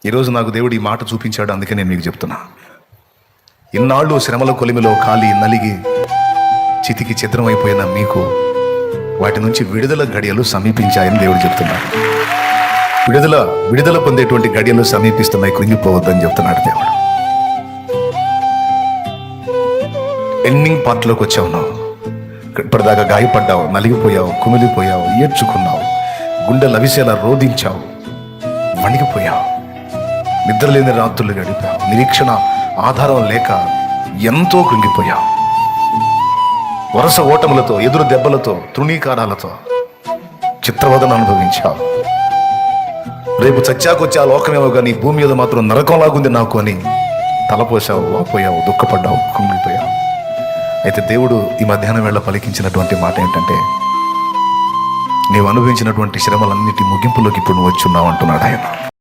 ఈరోజు నాకు దేవుడు ఈ మాట చూపించాడు, అందుకే నేను మీకు చెప్తున్నా. ఇన్నాళ్ళు శ్రమల కొలిమిలో కాలి నలిగి చితికి చిత్రమైపోయిన మీకు వాటి నుంచి విడుదల గడియలు సమీపించాయని దేవుడు చెప్తున్నాడు. విడుదల పొందేటువంటి గడియలు సమీపిస్తున్నాయి, కృంగిపోవద్దని చెప్తున్నాడు దేవుడు. ఎండింగ్ పార్ట్లోకి వచ్చావు. నువ్వు ఇప్పటిదాకా గాయపడ్డావు, నలిగిపోయావు, కుమిలిపోయావు, ఏడ్చుకున్నావు, గుండెలు అవిసేలా రోధించావు, వణికిపోయావు, నిద్రలేని రాత్రులు గడిపావు, నిరీక్షణ ఆధారం లేక ఎంతో కృంగిపోయావు, వరుస ఓటములతో, ఎదురు దెబ్బలతో, తృణీకారాలతో చిత్రవదన అనుభవించావు. రేపు చచ్చాకొచ్చి ఆ లోకమేమో కానీ భూమి మీద మాత్రం నరకంలాగుంది నాకు అని తలపోసావు, వాపోయావు, దుఃఖపడ్డావు, కుంగిపోయావు. అయితే దేవుడు ఈ మధ్యాహ్నం వేళ పలికించినటువంటి మాట ఏంటంటే, నీవు అనుభవించినటువంటి శ్రమలన్నిటి ముగింపులోకి ఇప్పుడు నువ్వు వచ్చున్నావు అంటున్నాడు ఆయన.